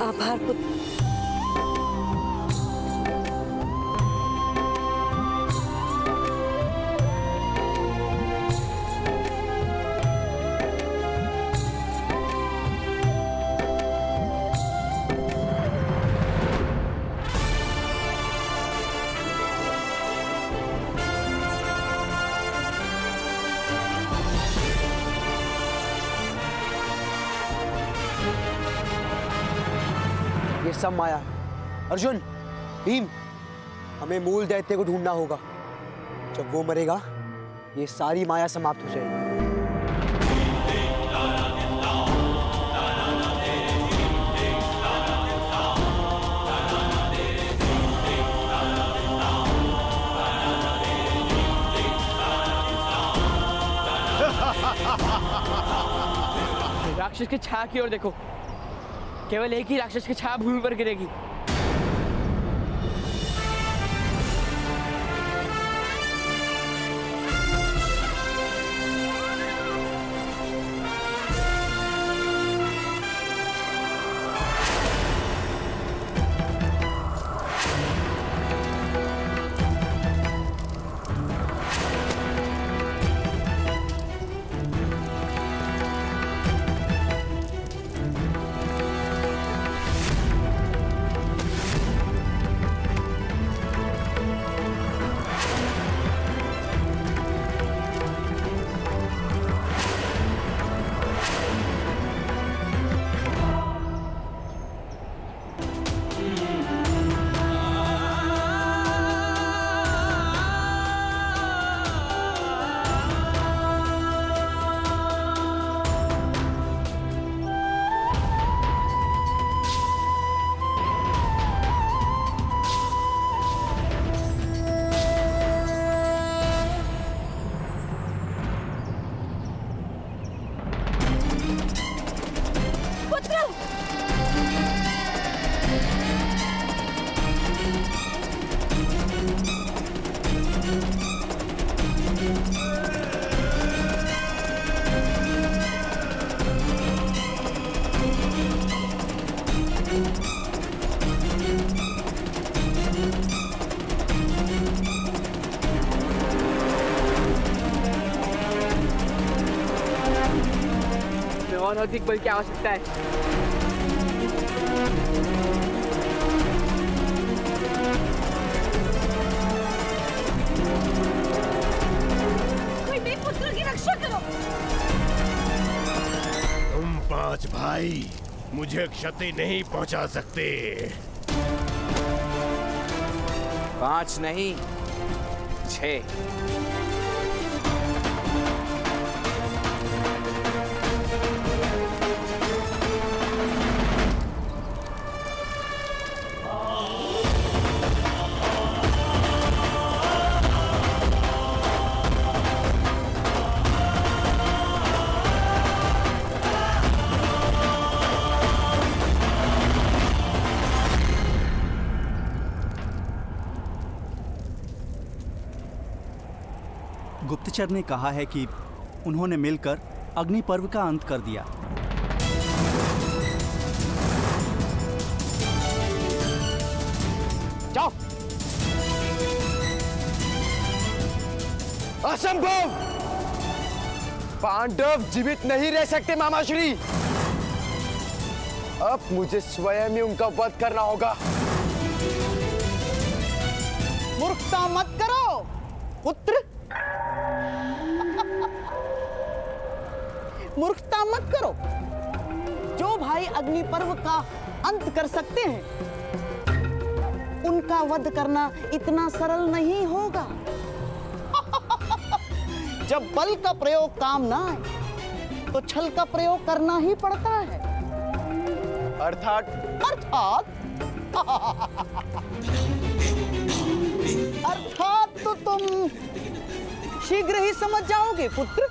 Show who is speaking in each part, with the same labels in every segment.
Speaker 1: आभार पुत्र।
Speaker 2: ये सब माया। अर्जुन, भीम, हमें मूल दैत्य को ढूंढना होगा। जब वो मरेगा ये सारी माया समाप्त हो जाएगी।
Speaker 3: राक्षस की छाया की ओर देखो, केवल एक ही राक्षस की छाया भूमि पर गिरेगी। और अधिक बल की आवश्यकता है।
Speaker 1: कोई मेरे पुत्र की रक्षा करो।
Speaker 4: तुम 5 भाई मुझे क्षति नहीं पहुंचा सकते।
Speaker 5: 5 नहीं, 6।
Speaker 6: गुप्तचर ने कहा है कि उन्होंने मिलकर अग्नि पर्व का अंत कर दिया।
Speaker 2: जाओ। असंभव! पांडव जीवित नहीं रह सकते मामाश्री। अब मुझे स्वयं ही उनका वध करना होगा।
Speaker 7: मूर्खता मत करो पुत्र। मूर्खता मत करो। जो भाई अग्नि पर्व का अंत कर सकते हैं, उनका वध करना इतना सरल नहीं होगा। जब बल का प्रयोग काम ना आए, तो छल का प्रयोग करना ही पड़ता है।
Speaker 2: अर्थात
Speaker 7: अर्थात तो तुम शीघ्र ही समझ जाओगे पुत्र।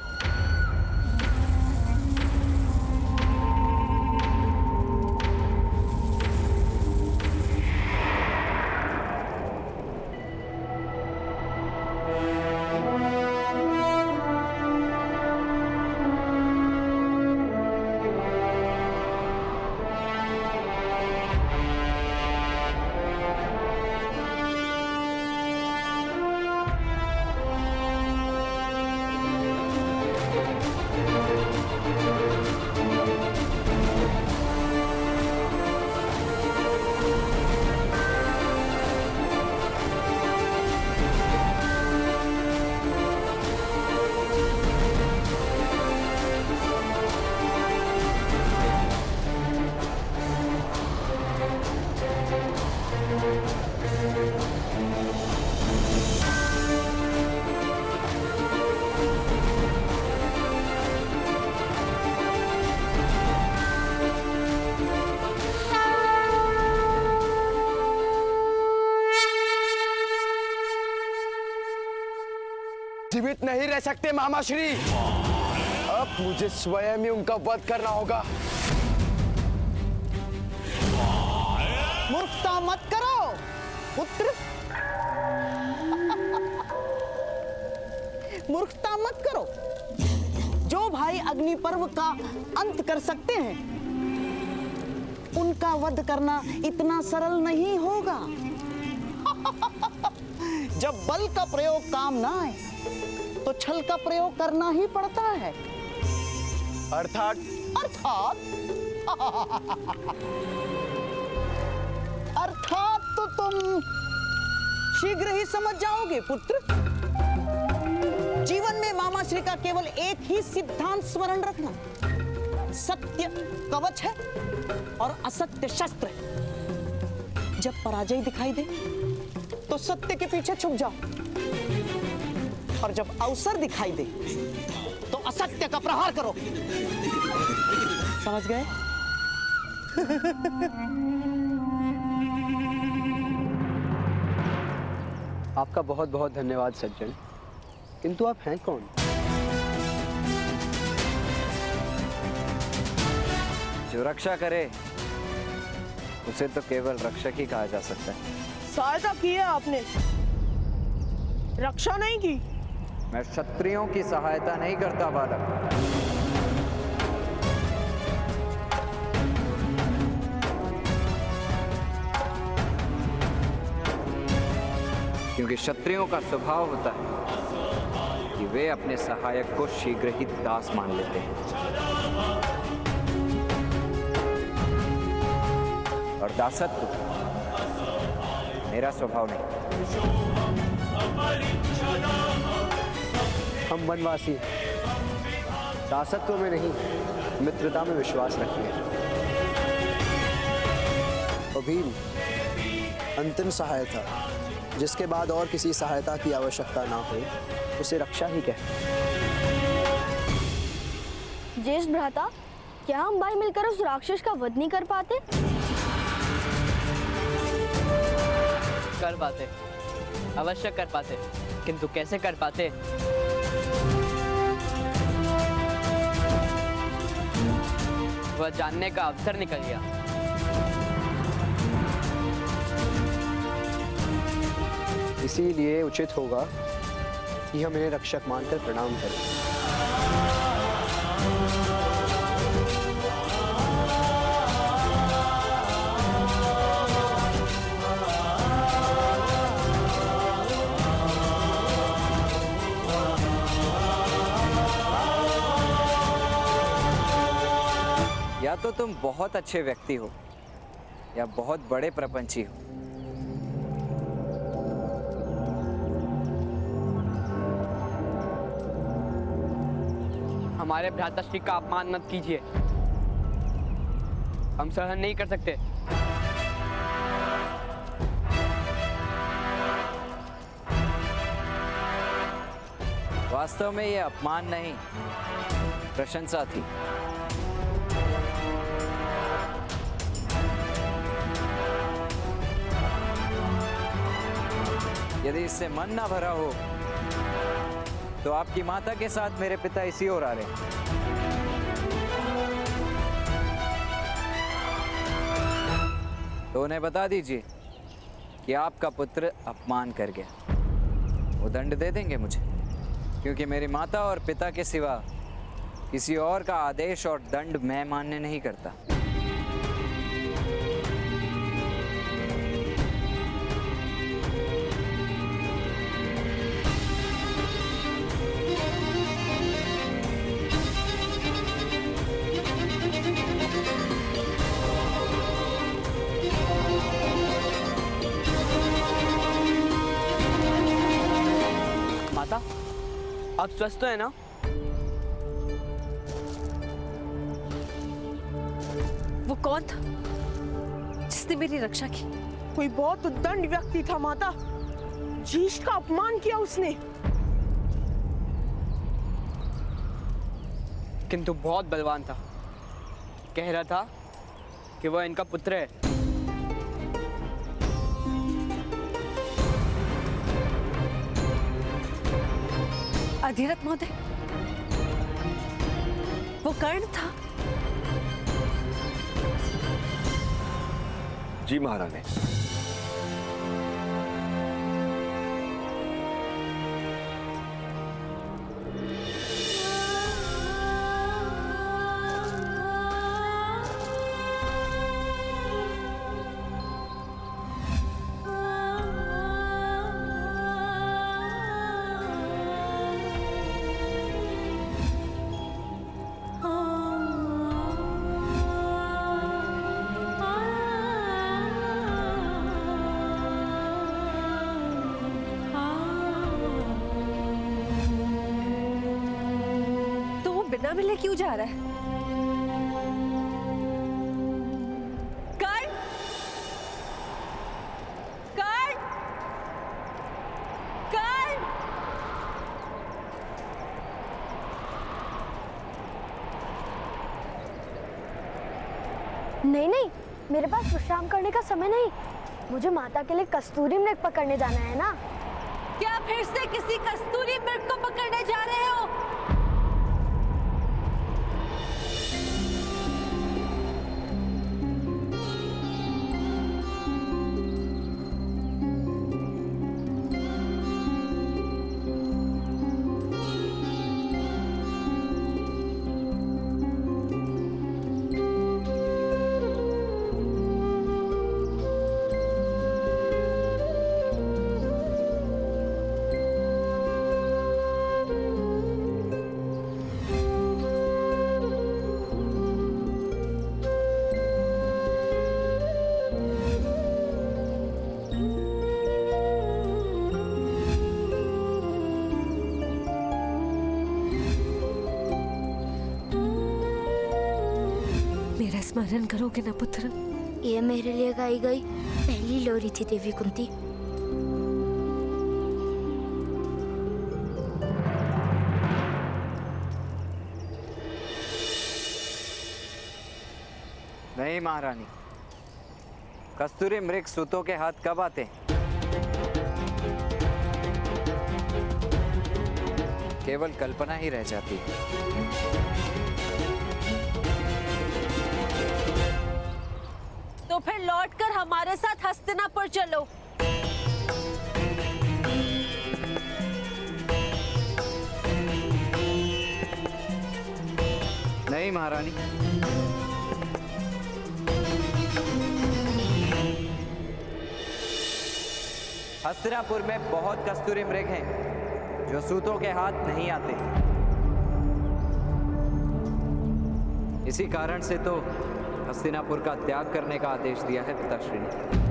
Speaker 2: जीवित नहीं रह सकते मामाश्री। अब मुझे स्वयं ही उनका वध करना होगा।
Speaker 7: मूर्खता मत करो पुत्र। मूर्खता मत करो। जो भाई अग्नि पर्व का अंत कर सकते हैं, उनका वध करना इतना सरल नहीं होगा। जब बल का प्रयोग काम ना आए, तो छल का प्रयोग करना ही पड़ता है।
Speaker 2: अर्थात
Speaker 7: अर्थात तो तुम शीघ्र ही समझ जाओगे पुत्र। जीवन में मामाश्री का केवल एक ही सिद्धांत स्मरण रखना। सत्य कवच है और असत्य शस्त्र है। जब पराजय दिखाई दे, तो सत्य के पीछे छुप जाओ, और जब अवसर दिखाई दे, तो असत्य का प्रहार करो। समझ गए?
Speaker 2: आपका बहुत बहुत धन्यवाद सज्जन। किंतु आप हैं कौन?
Speaker 5: जो रक्षा करे उसे तो केवल रक्षक ही कहा जा सकता है।
Speaker 1: सहायता की है आपने, रक्षा नहीं की।
Speaker 5: मैं क्षत्रियों की सहायता नहीं करता बालक। क्योंकि क्षत्रियों का स्वभाव होता है कि वे अपने सहायक को शीघ्र ही दास मान लेते हैं और दासत्व मेरा स्वभाव नहीं।
Speaker 2: हम वनवासी दासत्व में नहीं, मित्रता में विश्वास रखते हैं। और भीम अंतिम सहायता, जिसके बाद और किसी सहायता की आवश्यकता ना हो, उसे रक्षा ही कहते हैं।
Speaker 8: ज्येष्ठ भ्राता, क्या हम भाई मिलकर उस राक्षस का वध नहीं कर पाते?
Speaker 3: कर पाते, अवश्य कर पाते, किंतु कैसे कर पाते? वह जानने का अवसर निकल गया।
Speaker 2: इसीलिए उचित होगा कि हम इन्हें रक्षक मानकर प्रणाम करें।
Speaker 5: या तो तुम बहुत अच्छे व्यक्ति हो या बहुत बड़े प्रपंची हो।
Speaker 3: हमारे भ्राताश्री का अपमान मत कीजिए, हम सहन नहीं कर सकते।
Speaker 5: वास्तव में यह अपमान नहीं, प्रशंसा थी। यदि इससे मन ना भरा हो तो आपकी माता के साथ मेरे पिता इसी ओर आ रहे हैं। तो उन्हें बता दीजिए कि आपका पुत्र अपमान कर गया। वो दंड दे देंगे मुझे, क्योंकि मेरी माता और पिता के सिवा किसी और का आदेश और दंड मैं मान्य नहीं करता।
Speaker 3: माता, आप स्वस्थ तो है ना?
Speaker 1: वो कौन था जिसने मेरी रक्षा की? कोई बहुत उद्दंड व्यक्ति था माता। ज्येष्ठ का अपमान किया उसने।
Speaker 3: किंतु बहुत बलवान था। कह रहा था कि वह इनका पुत्र है।
Speaker 1: अधिरथ महोदय, वो कर्ण था।
Speaker 9: जी महारानी।
Speaker 1: बिना मिले क्यों जा रहा है? कर्ण! कर्ण! कर्ण!
Speaker 8: नहीं नहीं, मेरे पास विश्राम करने का समय नहीं। मुझे माता के लिए कस्तूरी मृग पकड़ने जाना है ना।
Speaker 1: क्या फिर से किसी कस्तूरी मृग को पकड़ने जा रहे हो? स्मरण करोगे ना पुत्र?
Speaker 8: ये मेरे लिए गाई गई पहली लोरी थी देवी कुंती।
Speaker 5: नहीं महारानी, कस्तूरी मृग सूतों के हाथ कब आते हैं? केवल कल्पना ही रह जाती है।
Speaker 1: तो फिर लौटकर हमारे साथ हस्तिनापुर चलो।
Speaker 5: नहीं महारानी, हस्तिनापुर में बहुत कस्तूरी मृग हैं जो सूतों के हाथ नहीं आते। इसी कारण से तो हस्तिनापुर का त्याग करने का आदेश दिया है पिताश्री ने।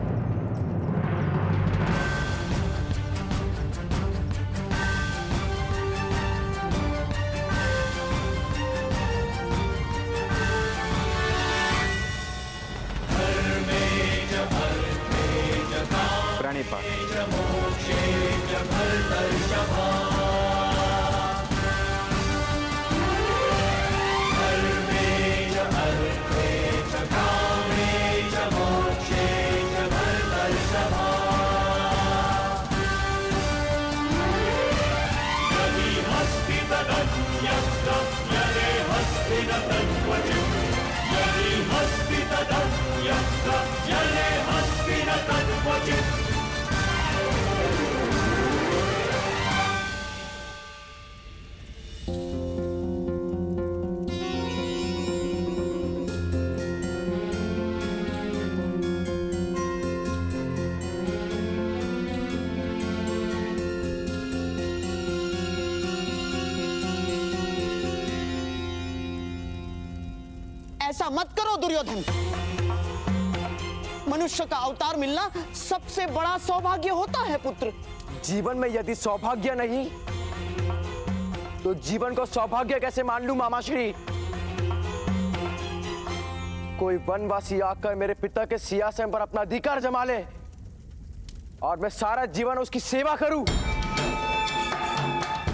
Speaker 5: प्रणिपात।
Speaker 7: ऐसा मत करो दुर्योधन। मनुष्य का अवतार मिलना सबसे बड़ा सौभाग्य होता है पुत्र।
Speaker 2: जीवन में यदि सौभाग्य नहीं तो जीवन को सौभाग्य कैसे मान लूं मामाश्री? कोई वनवासी आकर मेरे पिता के सिंहासन पर अपना अधिकार जमा ले और मैं सारा जीवन उसकी सेवा करूं,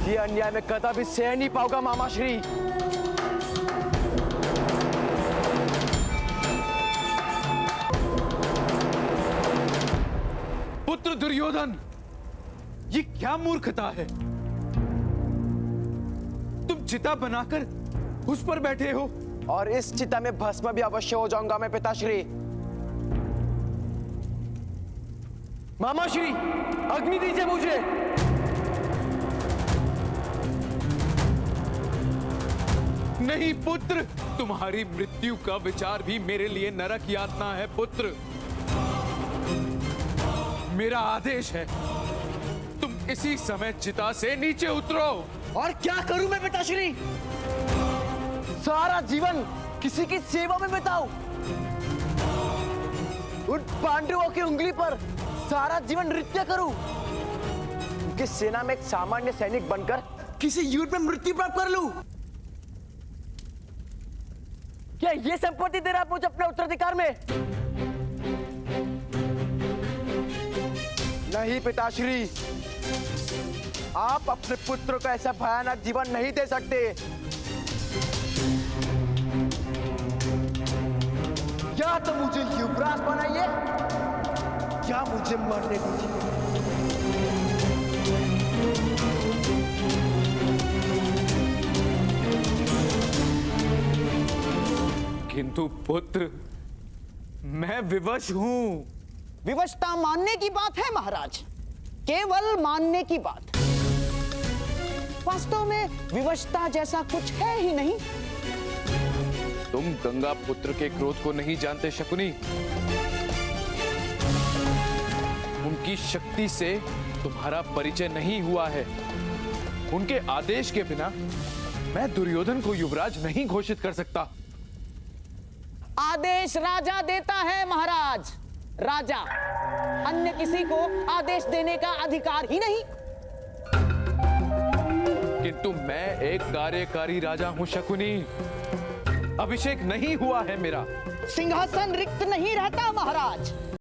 Speaker 2: ये अन्याय में कदापि सह नहीं पाऊंगा मामाश्री।
Speaker 9: पुत्र दुर्योधन, ये क्या मूर्खता है? तुम चिता बनाकर उस पर बैठे हो।
Speaker 2: और इस चिता में भस्म भी अवश्य हो जाऊंगा मैं पिताश्री। मामाश्री, अग्नि दीजिए मुझे।
Speaker 9: नहीं पुत्र, तुम्हारी मृत्यु का विचार भी मेरे लिए नरक यातना है पुत्र। मेरा आदेश है, तुम इसी समय चिता से नीचे उतरो।
Speaker 2: और क्या करूं मैं पिताश्री? सारा जीवन किसी की सेवा में बिताऊं, उन पांडवों की उंगली पर सारा जीवन नृत्य करूं, उनकी सेना में एक सामान्य सैनिक बनकर किसी युद्ध में मृत्यु प्राप्त कर लूं? क्या ये संपत्ति दे रहा मुझे अपने उत्तराधिकार में? नहीं पिताश्री, आप अपने पुत्र को ऐसा भयानक जीवन नहीं दे सकते। या तो मुझे युवराज बनाइए या मुझे मरने दीजिए।
Speaker 9: किंतु पुत्र, मैं विवश हूं।
Speaker 7: विवशता मानने की बात है महाराज, केवल मानने की बात। वास्तव में विवशता जैसा कुछ है ही नहीं।
Speaker 9: तुम गंगा पुत्र के क्रोध को नहीं जानते शकुनी। उनकी शक्ति से तुम्हारा परिचय नहीं हुआ है। उनके आदेश के बिना मैं दुर्योधन को युवराज नहीं घोषित कर सकता।
Speaker 7: आदेश राजा देता है महाराज, राजा। अन्य किसी को आदेश देने का अधिकार ही नहीं।
Speaker 9: किंतु मैं एक कार्यकारी राजा हूं शकुनी। अभिषेक नहीं हुआ है मेरा।
Speaker 7: सिंहासन रिक्त नहीं रहता महाराज।